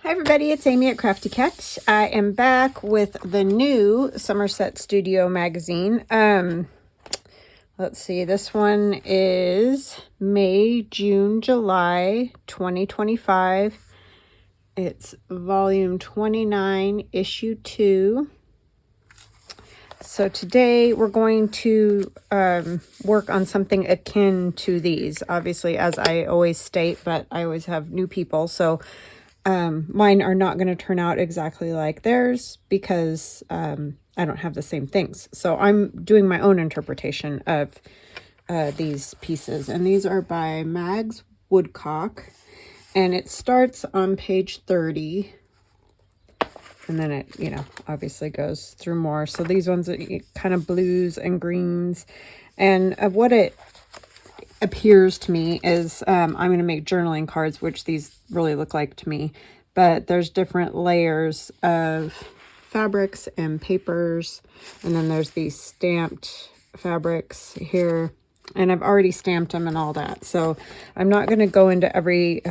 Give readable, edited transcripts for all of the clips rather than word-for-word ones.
Hi everybody, it's Amy at Crafty Cat. I am back with the new Somerset Studio Magazine. Let's see, this one is May, June, July 2025. It's volume 29, issue 2. So today we're going to work on something akin to these. Obviously, as I always state, but I always have new people, so mine are not going to turn out exactly like theirs because I don't have the same things. So I'm doing my own interpretation of these pieces. And these are by Mags Woodcock. And it starts on page 30. And then it, obviously goes through more. So these ones are kind of blues and greens. And what it appears to me is I'm going to make journaling cards, which these really look like to me, but there's different layers of fabrics and papers, and then there's these stamped fabrics here, and I've already stamped them and all that, so I'm not going to go into every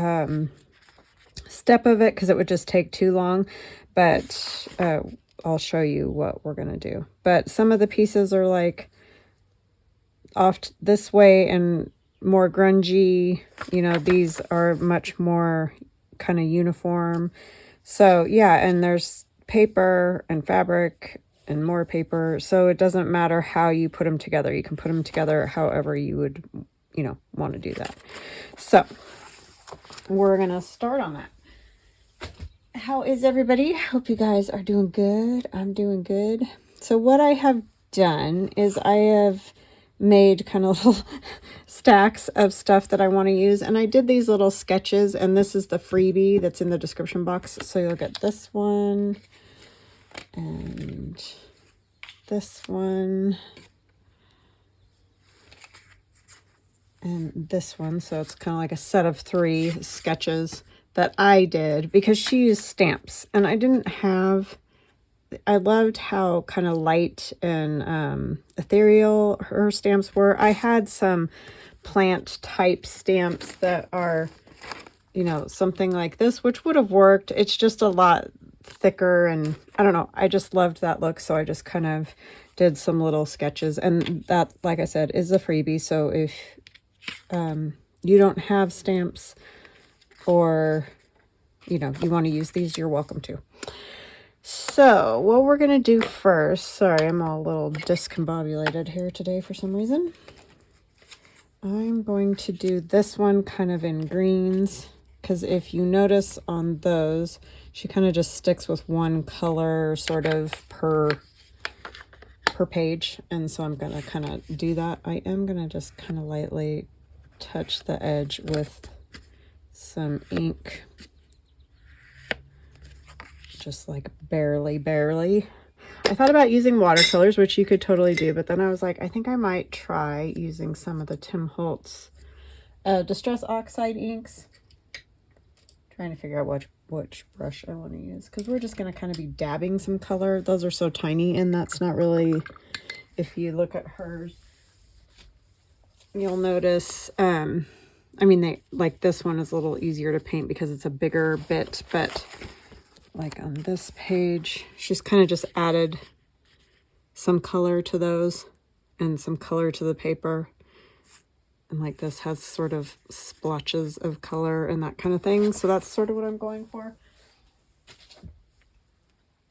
step of it because it would just take too long, but I'll show you what we're going to do. But some of the pieces are like off this way and more grungy, these are much more kind of uniform. So yeah, and there's paper and fabric and more paper, so it doesn't matter how you put them together. You can put them together however you would want to do that. So we're gonna start on that. How is everybody? Hope you guys are doing good. I'm doing good. So what I have done is I have made kind of little stacks of stuff that I want to use, and I did these little sketches, and this is the freebie that's in the description box. So you'll get this one and this one and this one, so it's kind of like a set of 3 sketches that I did because she used stamps, and I loved how kind of light and ethereal her stamps were. I had some plant type stamps that are, something like this, which would have worked. It's just a lot thicker, and I don't know. I just loved that look, so I just kind of did some little sketches. And that, like I said, is a freebie. So if you don't have stamps or, you want to use these, you're welcome to. So what we're going to do first, sorry, I'm all a little discombobulated here today for some reason. I'm going to do this one kind of in greens, because if you notice on those, she kind of just sticks with one color sort of per page. And so I'm going to kind of do that. I am going to just kind of lightly touch the edge with some ink. Just like barely. I thought about using watercolors, which you could totally do, but then I was like, I think I might try using some of the Tim Holtz Distress Oxide inks. Trying to figure out which brush I want to use, because we're just going to kind of be dabbing some color. Those are so tiny, and that's not really, if you look at hers, you'll notice, they like this one is a little easier to paint because it's a bigger bit, but like on this page, she's kind of just added some color to those and some color to the paper. And like this has sort of splotches of color and that kind of thing. So that's sort of what I'm going for.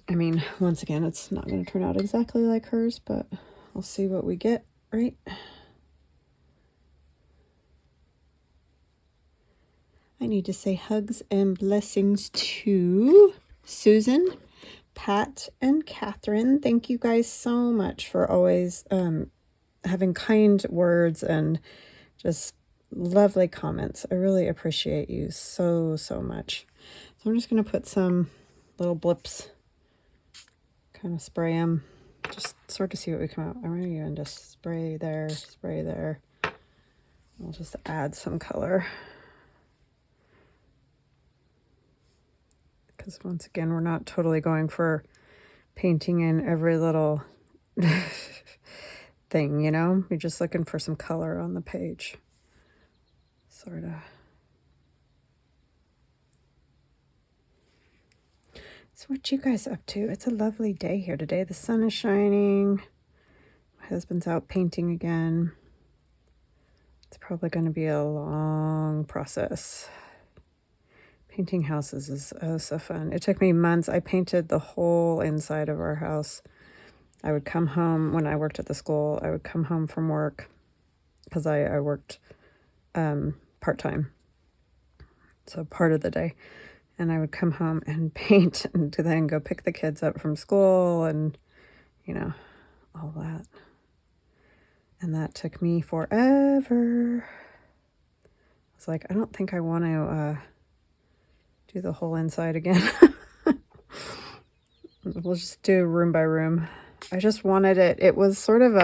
I mean, once again, it's not going to turn out exactly like hers, but we'll see what we get, right? I need to say hugs and blessings to Susan, Pat, and Catherine. Thank you guys so much for always having kind words and just lovely comments. I really appreciate you so much. So I'm just going to put some little blips, kind of spray them, just sort of see what we come out. I'm going to just spray there. We'll just add some color. Because once again, we're not totally going for painting in every little thing, You're just looking for some color on the page. Sort of. So what you guys up to? It's a lovely day here today. The sun is shining. My husband's out painting again. It's probably going to be a long process. Painting houses is oh so fun. It took me months. I painted the whole inside of our house. I would come home when I worked at the school. I would come home from work because I worked part-time, so part of the day. And I would come home and paint and then go pick the kids up from school and, you know, all that. And that took me forever. I was like, I don't think I want to do the whole inside again. We'll just do room by room. I just wanted it. It was sort of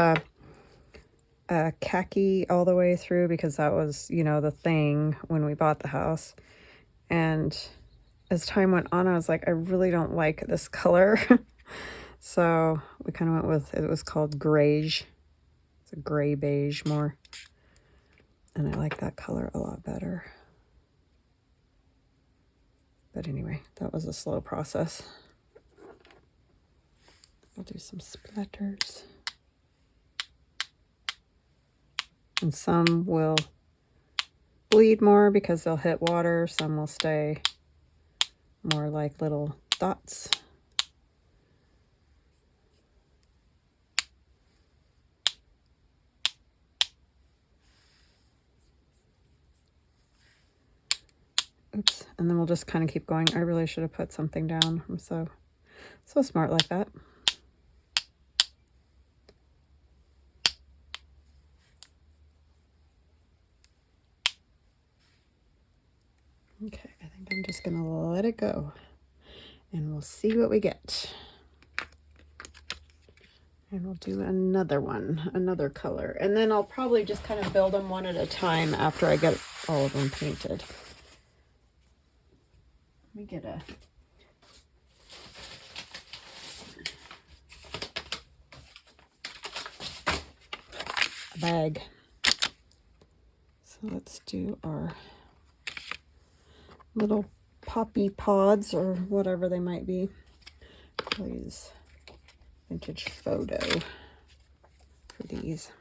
a khaki all the way through because that was, you know, the thing when we bought the house. And as time went on, I was like, I really don't like this color. So we kind of went with, it was called Graige. It's a gray beige more. And I like that color a lot better. But anyway, that was a slow process. I'll do some splatters. And some will bleed more because they'll hit water. Some will stay more like little dots. Oops. And then we'll just kind of keep going. I really should have put something down. I'm so smart like that. Okay, I think I'm just going to let it go. And we'll see what we get. And we'll do another one, another color. And then I'll probably just kind of build them one at a time after I get all of them painted. Let me get a bag. So let's do our little poppy pods or whatever they might be. Please, vintage photo for these.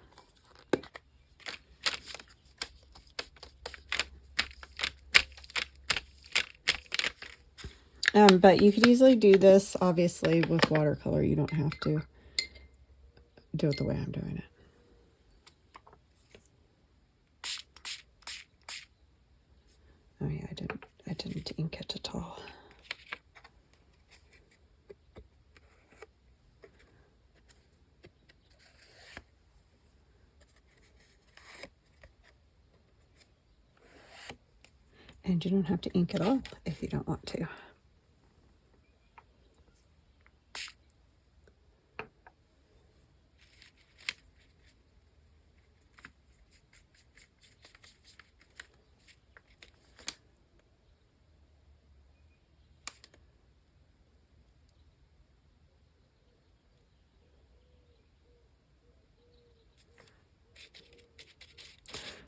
But you could easily do this, obviously, with watercolor. You don't have to do it the way I'm doing it. Oh yeah, I didn't ink it at all. And you don't have to ink it all if you don't want to.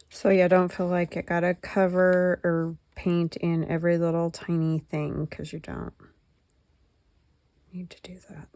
So yeah, don't feel like you gotta cover or paint in every little tiny thing, because you don't need to do that.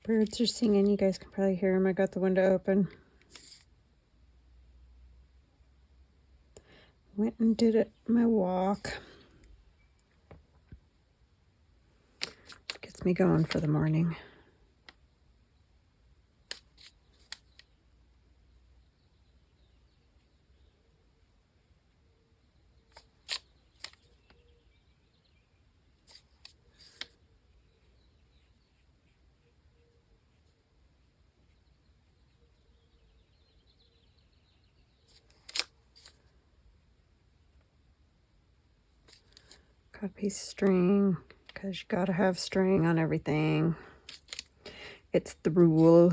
Birds are singing. You guys can probably hear them. I got the window open. Went and did my walk. Gets me going for the morning. Got a piece of string, because you gotta have string on everything. It's the rule.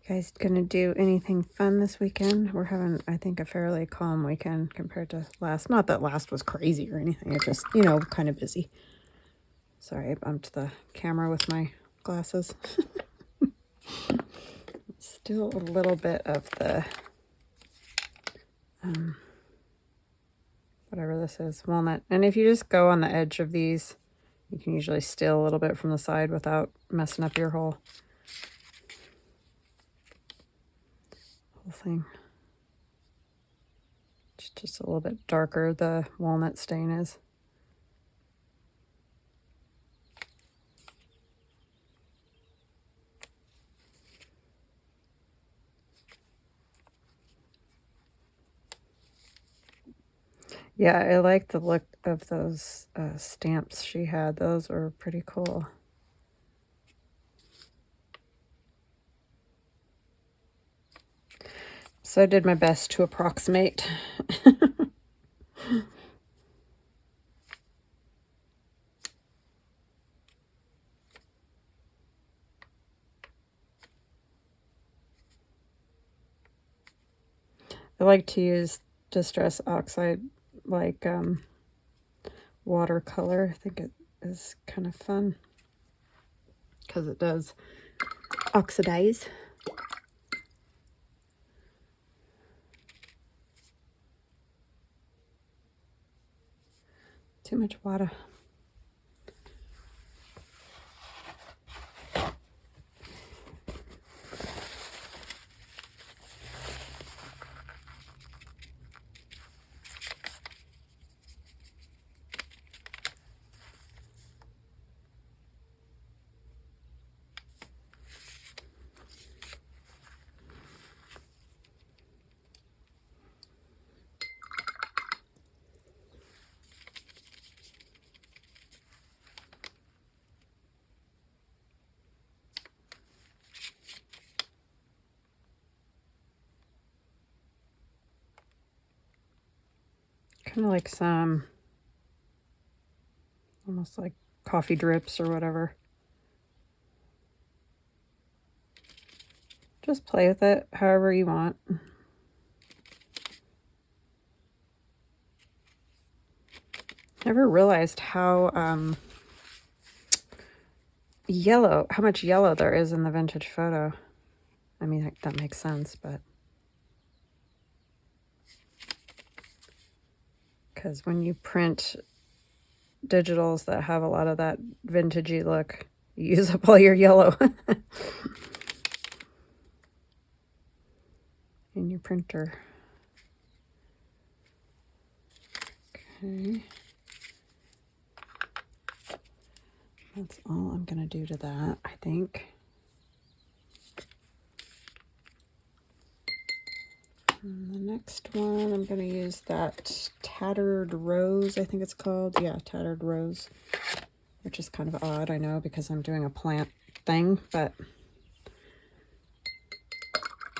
You guys gonna do anything fun this weekend? We're having, I think, a fairly calm weekend compared to last. Not that last was crazy or anything. It's just, you know, kind of busy. Sorry, I bumped the camera with my glasses. Still a little bit of the, whatever this is, walnut. And if you just go on the edge of these, you can usually steal a little bit from the side without messing up your whole thing. It's just a little bit darker, the walnut stain is. Yeah, I like the look of those stamps she had. Those were pretty cool. So I did my best to approximate. I like to use Distress Oxide like watercolor. I think it is kind of fun because it does oxidize. Too much water. Kind of like some, almost like coffee drips or whatever. Just play with it however you want. Never realized how how much yellow there is in the vintage photo. I mean, that makes sense, but because when you print digitals that have a lot of that vintagey look, you use up all your yellow in your printer. Okay. That's all I'm going to do to that, I think. And the next one, I'm going to use that Tattered Rose, I think it's called. Yeah, Tattered Rose, which is kind of odd, I know, because I'm doing a plant thing, but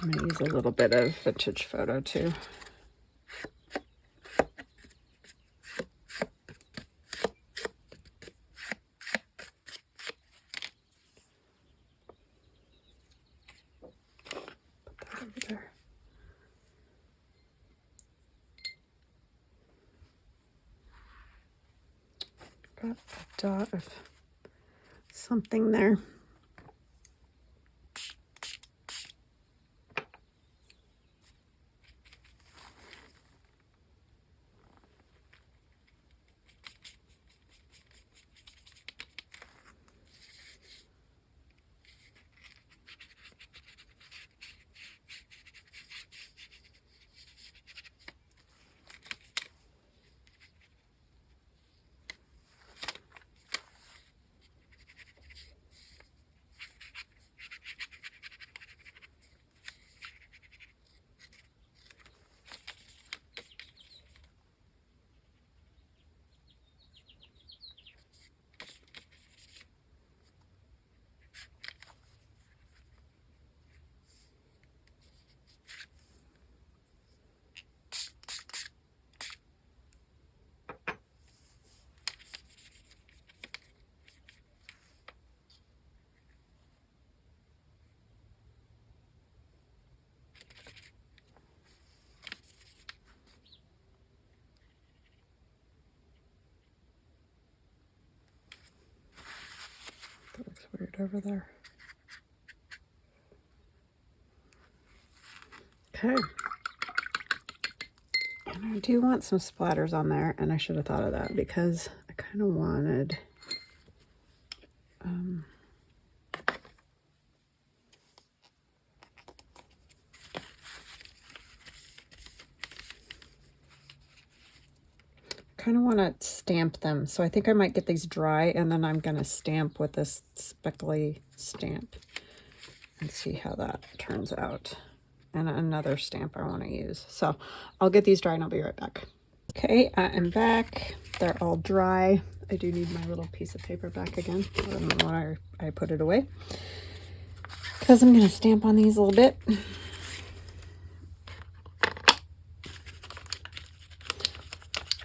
I'm going to use a little bit of vintage photo too. Got a dot of something there. it over there. Okay. And I do want some splatters on there, and I should have thought of that because I kind of wanted to stamp them. So I think I might get these dry, and then I'm going to stamp with this speckly stamp and see how that turns out. And another stamp I want to use. So I'll get these dry and I'll be right back. Okay, I am back. They're all dry. I do need my little piece of paper back again. I don't know why I put it away. Because I'm going to stamp on these a little bit.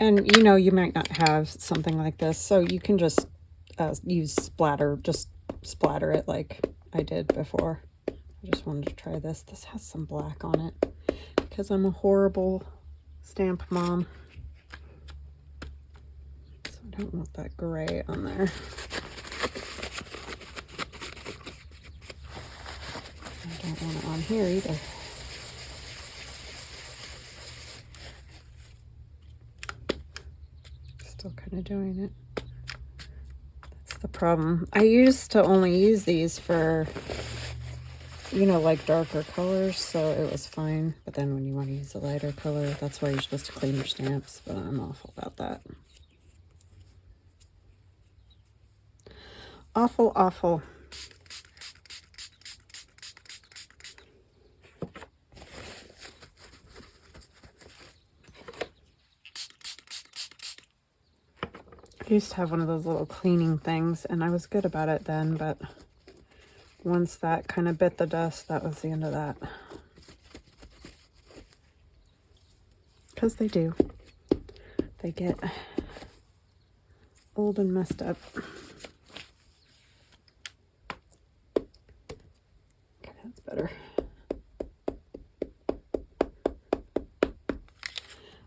And you know, you might not have something like this, so you can just use splatter, just splatter it like I did before. I just wanted to try this. This has some black on it because I'm a horrible stamp mom. So I don't want that gray on there. I don't want it on here either. Still kind of doing it. That's the problem. I used to only use these for, you know, like darker colors, so it was fine. But then when you want to use a lighter color, that's why you're supposed to clean your stamps, but I'm awful about that. Awful, awful. I used to have one of those little cleaning things, and I was good about it then, but once that kind of bit the dust, that was the end of that. Because they do. They get old and messed up. Okay, that's better.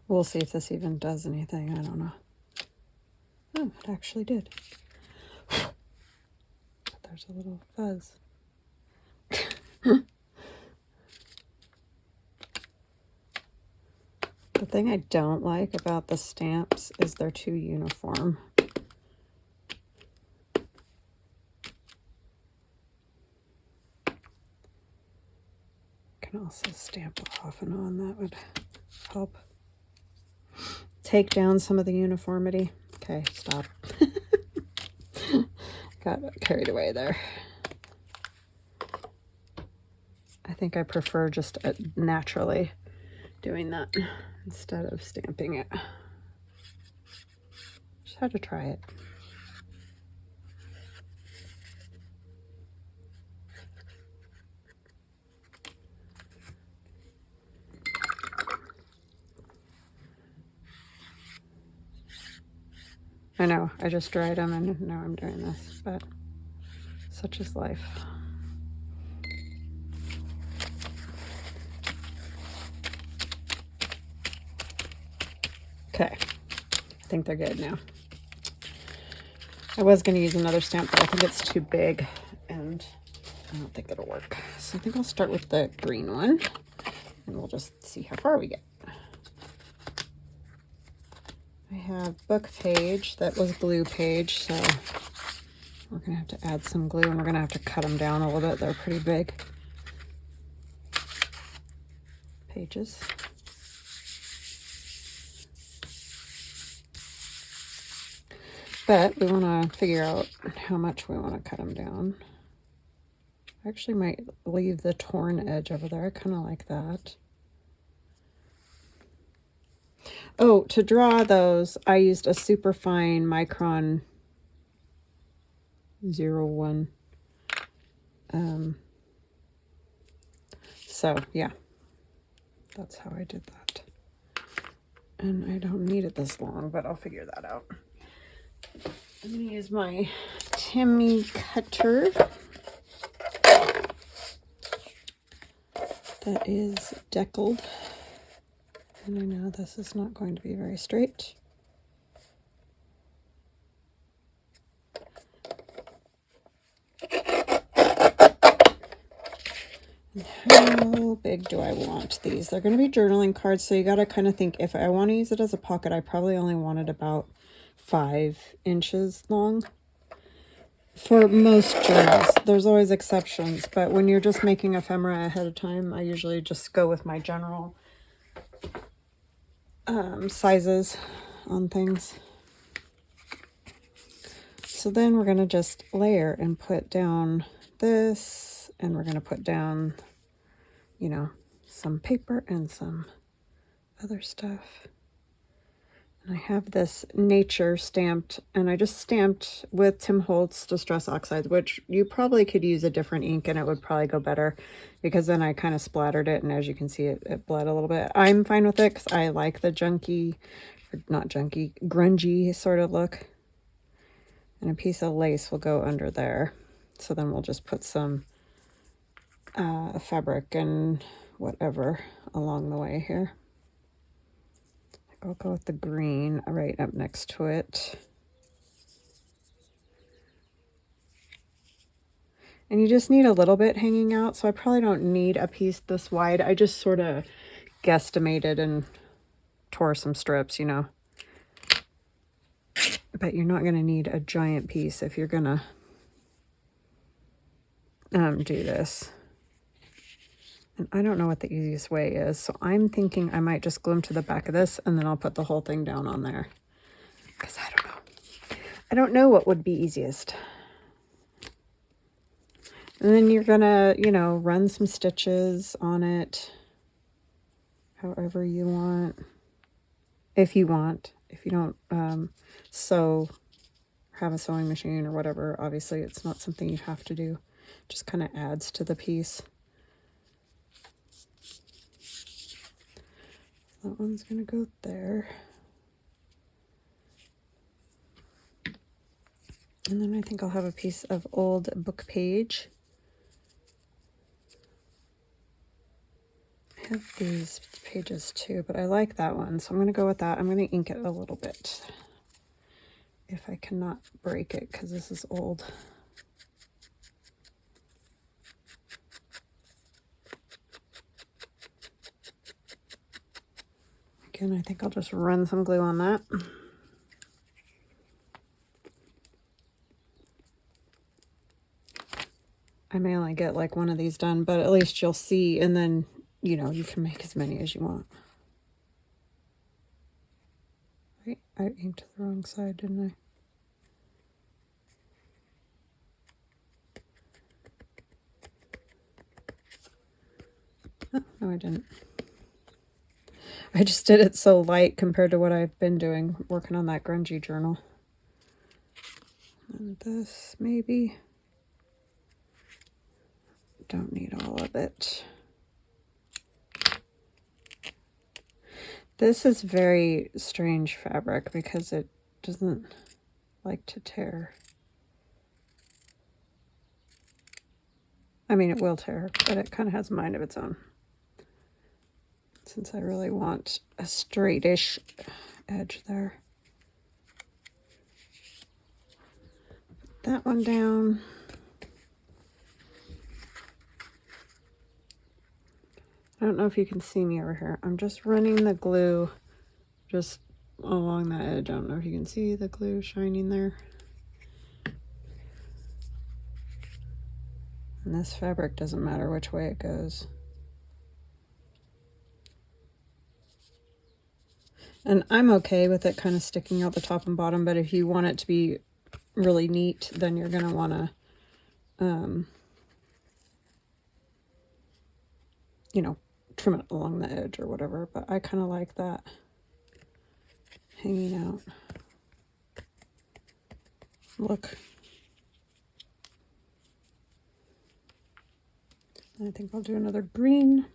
We'll see if this even does anything. I don't know. Oh, it actually did. But there's a little fuzz. The thing I don't like about the stamps is they're too uniform. Can also stamp off and on. That would help take down some of the uniformity. Okay, stop. Got carried away there. I think I prefer just naturally doing that instead of stamping it. Just had to try it. I know, I just dried them and now I'm doing this, but such is life. Okay, I think they're good now. I was going to use another stamp, but I think it's too big and I don't think it'll work. So I think I'll start with the green one and we'll just see how far we get. I have book page that was glue page, so we're going to have to add some glue and we're going to have to cut them down a little bit. They're pretty big pages. But we want to figure out how much we want to cut them down. I actually might leave the torn edge over there. I kind of like that. Oh, to draw those, I used a super fine micron 01. So, yeah. That's how I did that. And I don't need it this long, but I'll figure that out. I'm going to use my Timmy cutter. That is deckled. And I know this is not going to be very straight. Okay. How big do I want these? They're going to be journaling cards, so you got to kind of think, if I want to use it as a pocket, I probably only want it about 5 inches long. For most journals, there's always exceptions, but when you're just making ephemera ahead of time, I usually just go with my general sizes on things. So then we're going to just layer and put down this, and we're going to put down, you know, some paper and some other stuff. And I have this nature stamped, and I just stamped with Tim Holtz Distress Oxides, which you probably could use a different ink and it would probably go better, because then I kind of splattered it, and as you can see, it bled a little bit. I'm fine with it because I like the junky, or not junky, grungy sort of look. And a piece of lace will go under there. So then we'll just put some fabric and whatever along the way here. I'll go with the green right up next to it. And you just need a little bit hanging out, so I probably don't need a piece this wide. I just sort of guesstimated and tore some strips, you know. But you're not going to need a giant piece if you're going to do this. And I don't know what the easiest way is, so I'm thinking I might just glue them to the back of this, and then I'll put the whole thing down on there. Because I don't know. I don't know what would be easiest. And then you're gonna, you know, run some stitches on it however you want. If you want. If you don't sew, have a sewing machine or whatever, obviously it's not something you have to do. It just kind of adds to the piece. That one's going to go there. And then I think I'll have a piece of old book page. I have these pages too, but I like that one, so I'm going to go with that. I'm going to ink it a little bit if I cannot break it, because this is old. Again, I think I'll just run some glue on that. I may only get like one of these done, but at least you'll see, and then, you know, you can make as many as you want. Right? I inked the wrong side, didn't I? Oh, no, I didn't. I just did it so light compared to what I've been doing, working on that grungy journal. And this, maybe. Don't need all of it. This is very strange fabric because it doesn't like to tear. I mean, it will tear, but it kind of has a mind of its own. Since I really want a straightish edge there. Put that one down. I don't know if you can see me over here. I'm just running the glue just along that edge. I don't know if you can see the glue shining there. And this fabric doesn't matter which way it goes. And I'm okay with it kind of sticking out the top and bottom, but if you want it to be really neat, then you're going to want to, you know, trim it along the edge or whatever. But I kind of like that hanging out. Look. I think I'll do another green.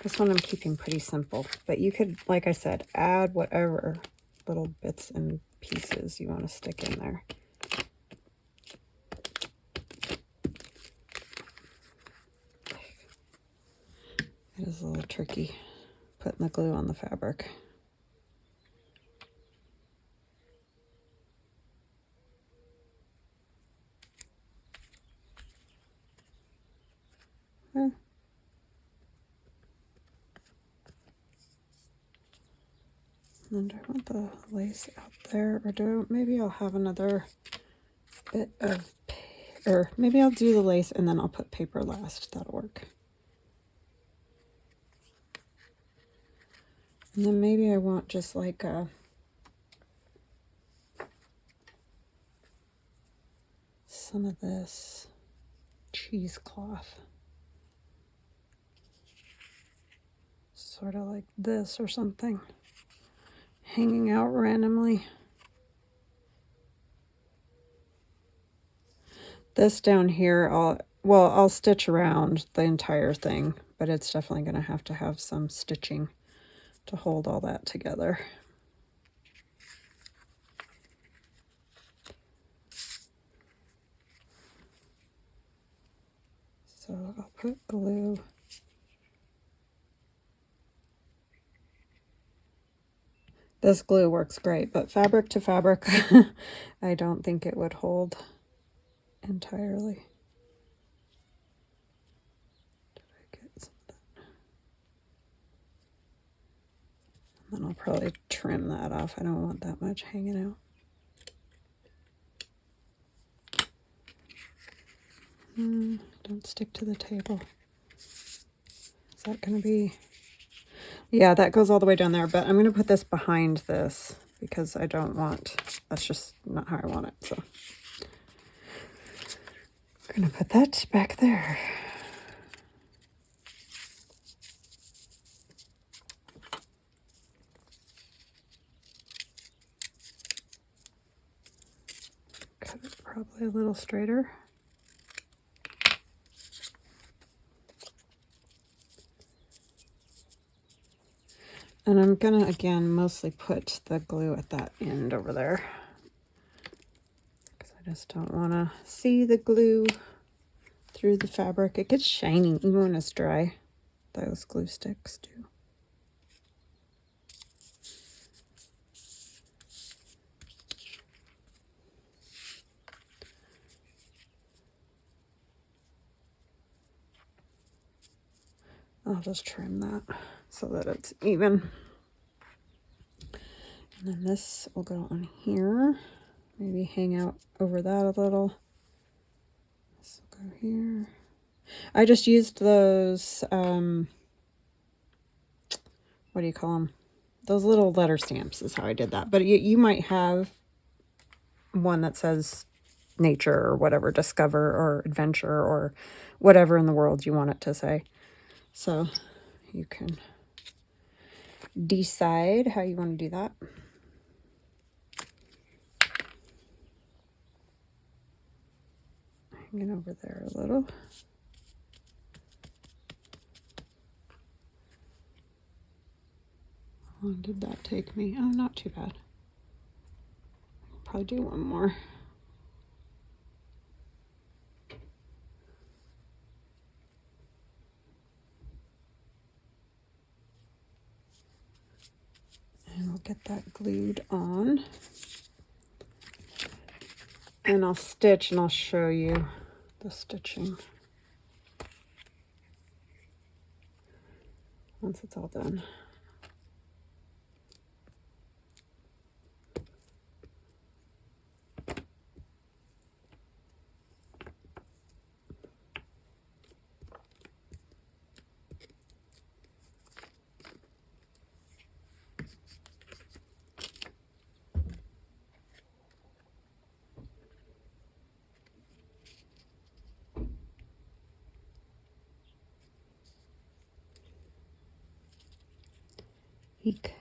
This one I'm keeping pretty simple, but you could, like I said, add whatever little bits and pieces you want to stick in there. It is a little tricky putting the glue on the fabric. And do I want the lace out there, or maybe I'll have another bit of, or maybe I'll do the lace and then I'll put paper last. That'll work. And then maybe I want just like some of this cheesecloth. Sort of like this or something. Hanging out randomly. This down here, I'll stitch around the entire thing, but it's definitely going to have some stitching to hold all that together. So I'll put glue. This glue works great, but fabric to fabric, I don't think it would hold entirely. Did I get something? And then I'll probably trim that off. I don't want that much hanging out. Don't stick to the table. Is that going to be... Yeah, that goes all the way down there, but I'm going to put this behind this because I don't want... That's just not how I want it, so... I'm going to put that back there. Cut it probably a little straighter. And I'm gonna, again, mostly put the glue at that end over there. Because I just don't want to see the glue through the fabric. It gets shiny even when it's dry. Those glue sticks do. I'll just trim that so that it's even. And then this will go on here. Maybe hang out over that a little. This will go here. I just used those, what do you call them? Those little letter stamps is how I did that. But you might have one that says nature or whatever, discover or adventure or whatever in the world you want it to say. So you can decide how you want to do that. Hanging over there a little. How long did that take me? Oh, not too bad. Probably do one more. And we'll get that glued on. And I'll stitch and I'll show you the stitching once it's all done. Eek.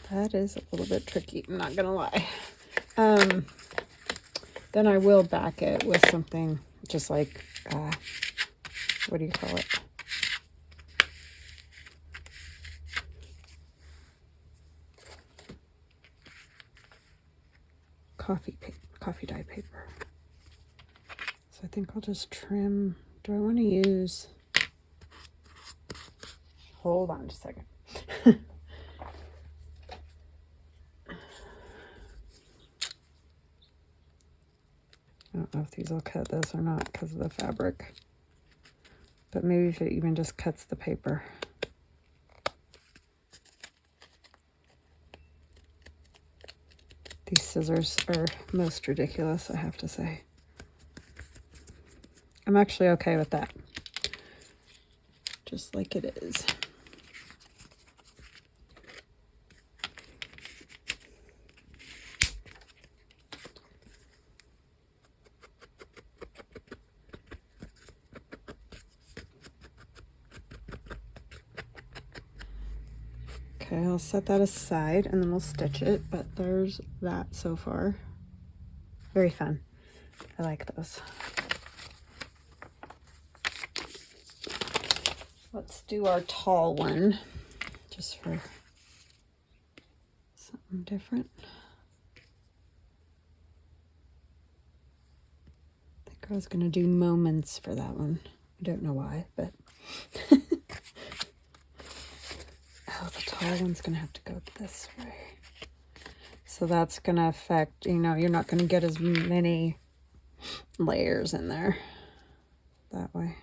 That is a little bit tricky, I'm not gonna lie. Then I will back it with something just like, what do you call it? coffee dye paper. So I think I'll just trim. Do I want to use... Hold on just a second. I don't know if these will cut this or not because of the fabric. But maybe if it even just cuts the paper. These scissors are most ridiculous, I have to say. I'm actually okay with that. Just like it is. Okay, I'll set that aside and then we'll stitch it, but there's that so far. Very fun. I like those. Let's do our tall one, just for something different. I think I was going to do moments for that one. I don't know why, but... Oh, the tall one's going to have to go this way. So that's going to affect, you know, you're not going to get as many layers in there that way.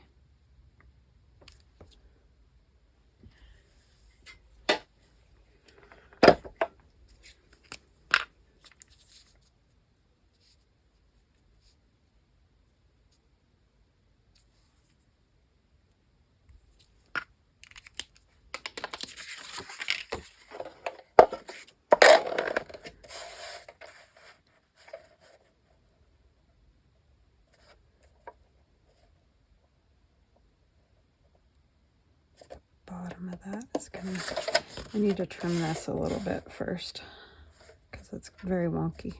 Bottom of that is gonna, I need to trim this a little bit first because it's very wonky.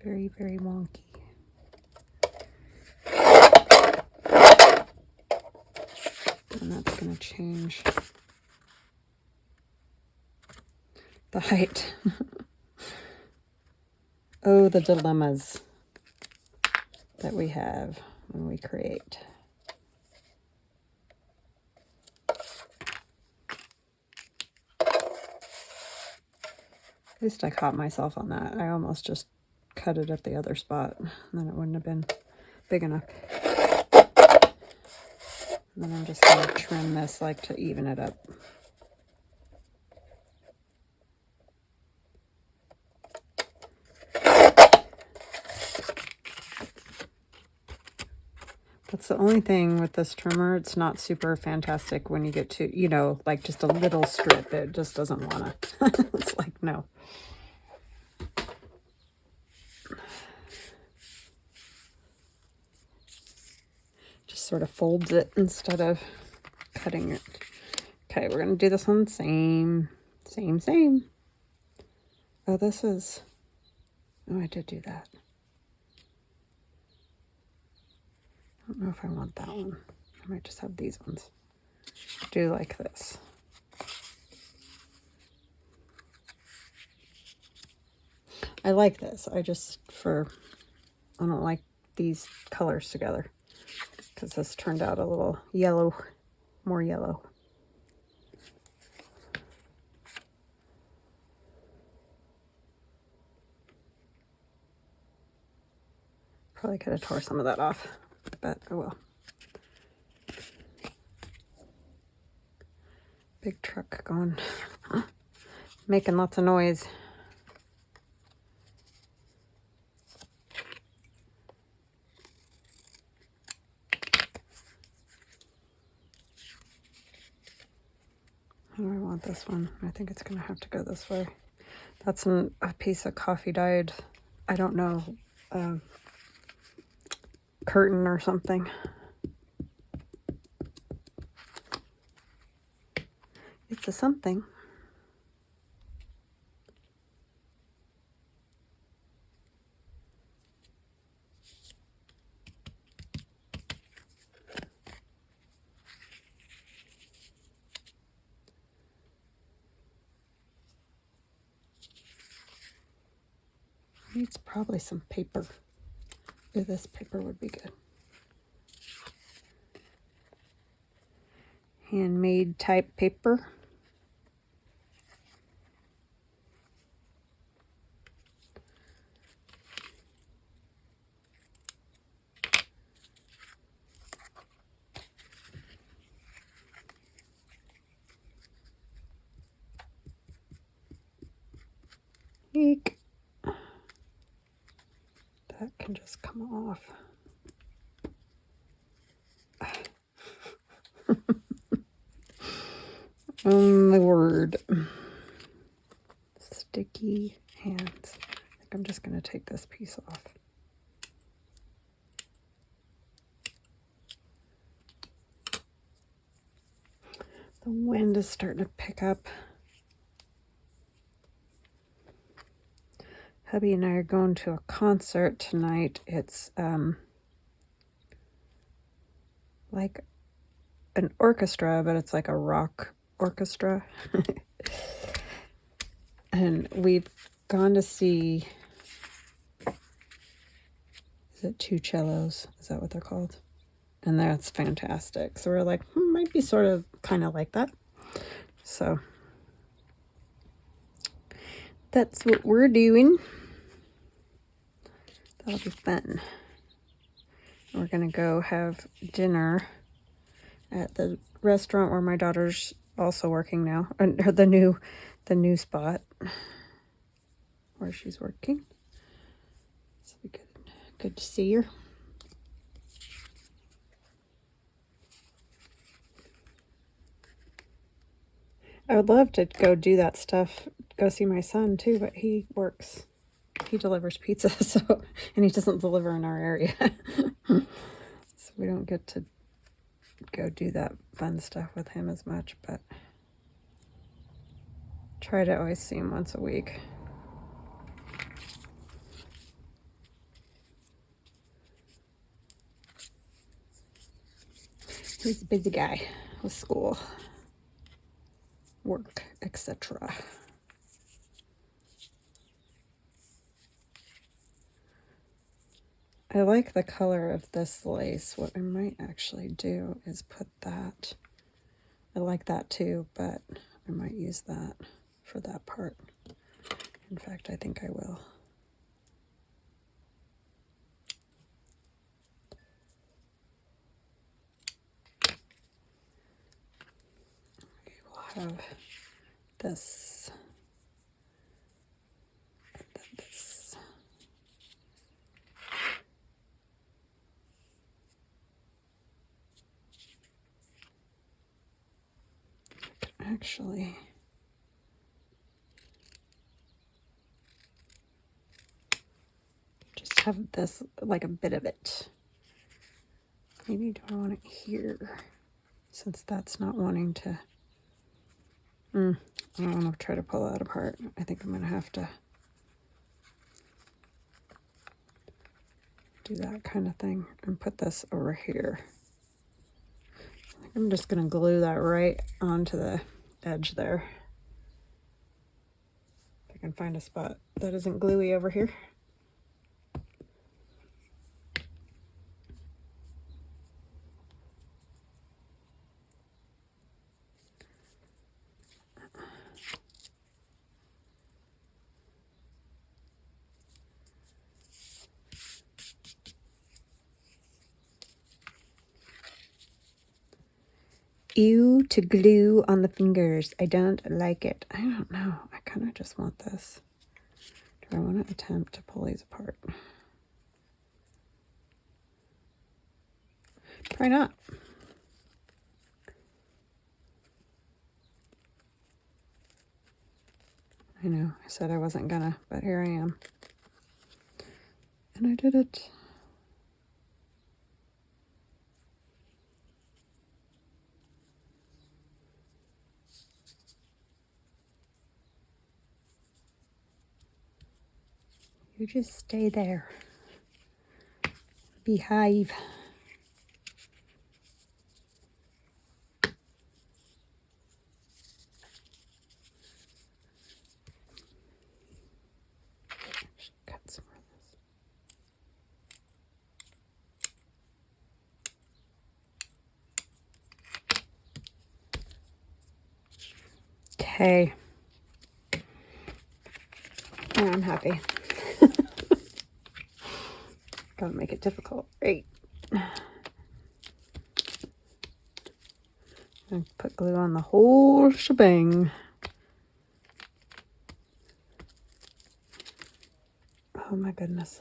Very, very wonky. And that's gonna change the height. Oh, the dilemmas that we have when we create. At least I caught myself on that. I almost just cut it at the other spot, and then it wouldn't have been big enough. And then I'm just going to trim this like to even it up. That's the only thing with this trimmer. It's not super fantastic when you get to, you know, like just a little strip. It just doesn't want to. It's like, no. Just sort of folds it instead of cutting it. Okay, we're going to do this one same. Oh, this is, oh, I did do that. I don't know if I want that one. I might just have these ones. Do like this. I like this. I don't like these colors together because this turned out a little yellow, more yellow. Probably could have tore some of that off, but oh well. Big truck going, making lots of noise. How do I want this one? I think it's going to have to go this way. That's a piece of coffee dyed, I don't know, curtain or something. It's a something. needs probably some paper. Ooh, this paper would be good. Handmade type paper. Eek. That can just come off. Oh my word. Sticky hands. I think I'm just going to take this piece off. The wind is starting to pick up. Hubby and I are going to a concert tonight. It's like an orchestra, but it's like a rock orchestra. And we've gone to see, is it two cellos? Is that what they're called? And that's fantastic. So we're like, might be sort of kind of like that. So that's what we're doing. That'll be fun. We're going to go have dinner at the restaurant where my daughter's also working now. Or the new spot where she's working. So we good to see her. I would love to go do that stuff, go see my son too, but he works. He delivers pizza, and he doesn't deliver in our area. So we don't get to go do that fun stuff with him as much, but try to always see him once a week. He's a busy guy with school, work, etc. I like the color of this lace. What I might actually do is put that. I like that too, but I might use that for that part. In fact, I think I will. Okay, we'll have this. And then this. Actually, just have this, like a bit of it. Maybe do I want it here? Since that's not wanting to. I don't want to try to pull that apart. I think I'm going to have to do that kind of thing and put this over here. I think I'm just going to glue that right onto the edge there. If I can find a spot that isn't gluey over here. Ew to glue on the fingers. I don't like it. I don't know. I kind of just want this. Do I want to attempt to pull these apart? Try not. I know. I said I wasn't gonna, but here I am. And I did it. You just stay there. Behave. Cut some more Okay. And I'm happy. Gotta make it difficult, right? And put glue on the whole shebang. Oh my goodness.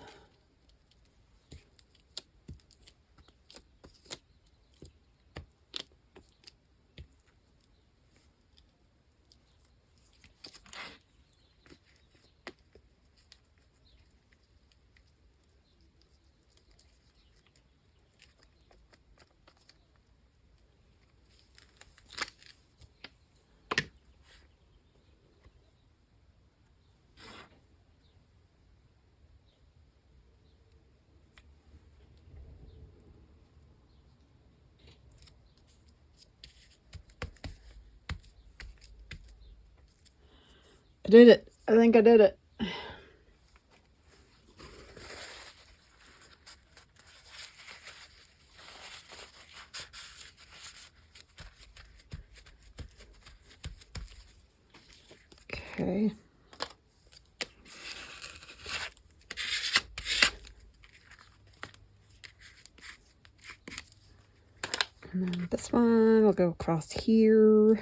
I did it. I think I did it. Okay. And then this one will go across here.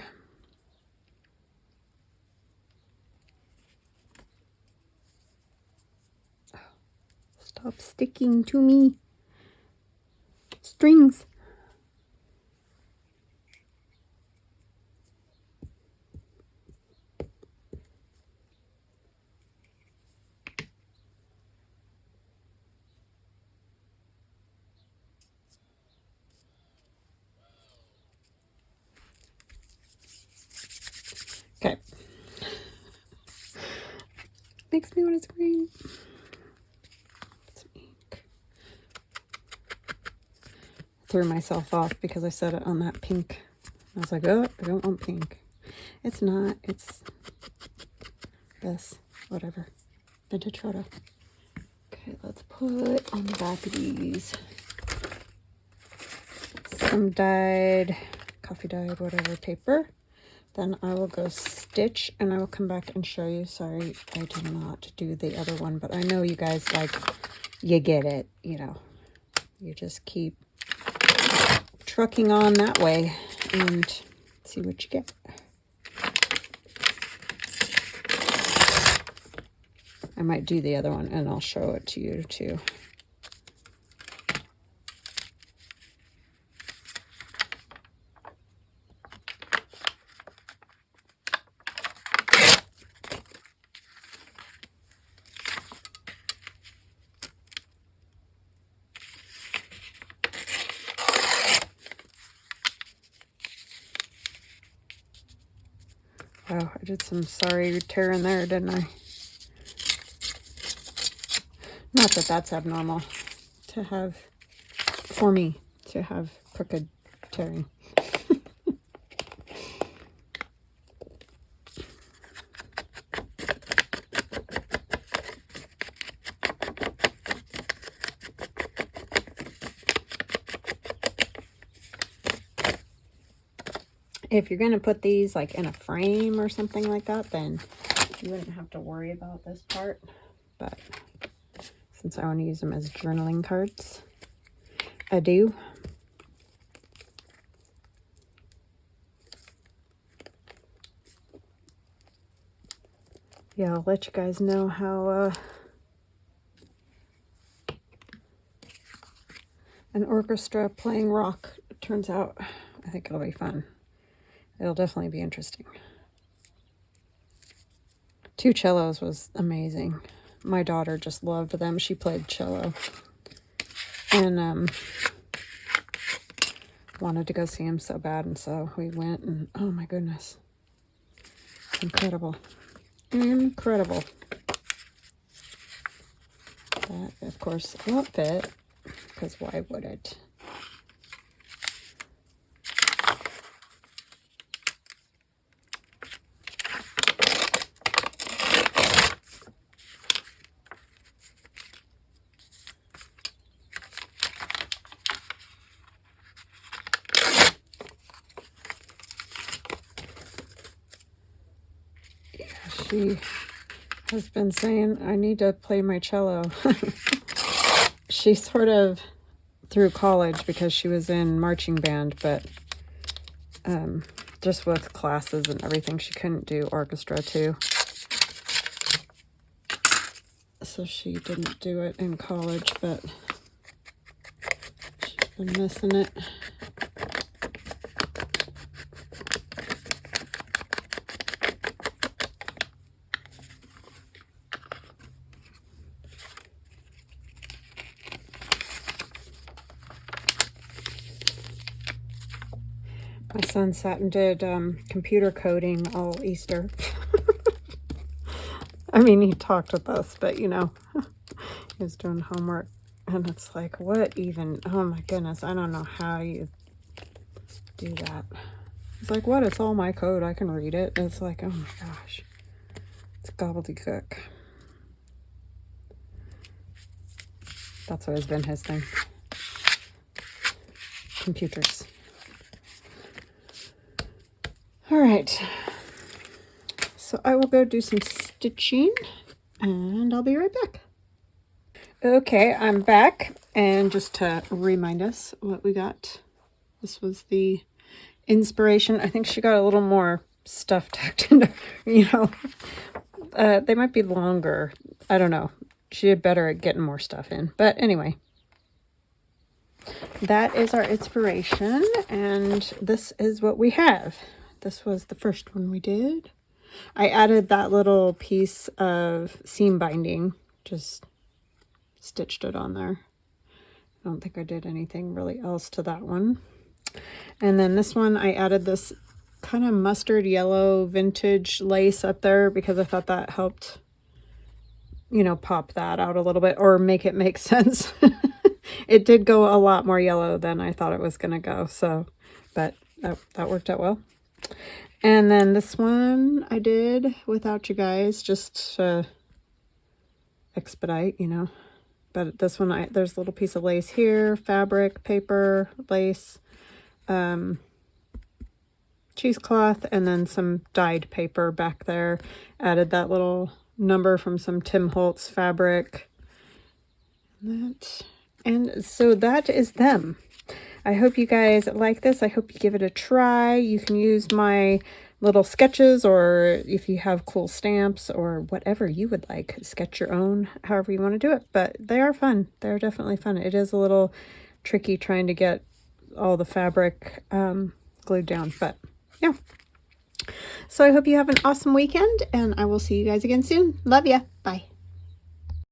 Stop sticking to me. Strings. Okay. Makes me want to scream. Some ink. Threw myself off because I set it on that pink. I was like, oh, I don't want pink. It's not. It's this. Whatever. Vintage photo. Okay, let's put on the back of these some dyed, coffee dyed, whatever paper. Then I will go stitch and I will come back and show you. Sorry, I did not do the other one, but I know you guys, like, you get it, you know. You just keep trucking on that way and see what you get. I might do the other one and I'll show it to you too. Wow, I did some sorry tearing there, didn't I? Not that that's abnormal to have, for me, to have crooked tearing. If you're going to put these like in a frame or something like that, then you wouldn't have to worry about this part. But since I want to use them as journaling cards, I do. Yeah, I'll let you guys know how an orchestra playing rock turns out. I think it'll be fun. It'll definitely be interesting. 2 cellos was amazing. My daughter just loved them. She played cello. And wanted to go see him so bad. And so we went and, oh my goodness. Incredible. Incredible. That, of course, won't fit. Because why would it? She has been saying, I need to play my cello. She sort of through college because she was in marching band, but just with classes and everything, she couldn't do orchestra too. So she didn't do it in college, but she's been missing it. My son sat and did computer coding all Easter. I mean, he talked with us, but, you know, he was doing homework. And it's like, what even? Oh, my goodness. I don't know how you do that. It's like, what? It's all my code. I can read it. It's like, oh, my gosh. It's gobbledygook. That's always been his thing. Computers. All right, so I will go do some stitching and I'll be right back. Okay, I'm back, and just to remind us what we got, this was the inspiration. I think she got a little more stuff tucked into, you know, they might be longer. I don't know. She did better at getting more stuff in, but anyway. That is our inspiration, and this is what we have. This was the first one we did. I added that little piece of seam binding, just stitched it on there. I don't think I did anything really else to that one. And then this one, I added this kind of mustard yellow vintage lace up there because I thought that helped, you know, pop that out a little bit or make it make sense. It did go a lot more yellow than I thought it was going to go. So, but that worked out well. And then this one I did without you guys, just to expedite, you know. But this one, there's a little piece of lace here, fabric, paper, lace, cheesecloth, and then some dyed paper back there. Added that little number from some Tim Holtz fabric. And so that is them. I hope you guys like this. I hope you give it a try. You can use my little sketches, or if you have cool stamps or whatever you would like, sketch your own, however you want to do it. But they are fun. They're definitely fun. It is a little tricky trying to get all the fabric glued down, but yeah. So I hope you have an awesome weekend, and I will see you guys again soon. Love ya. Bye.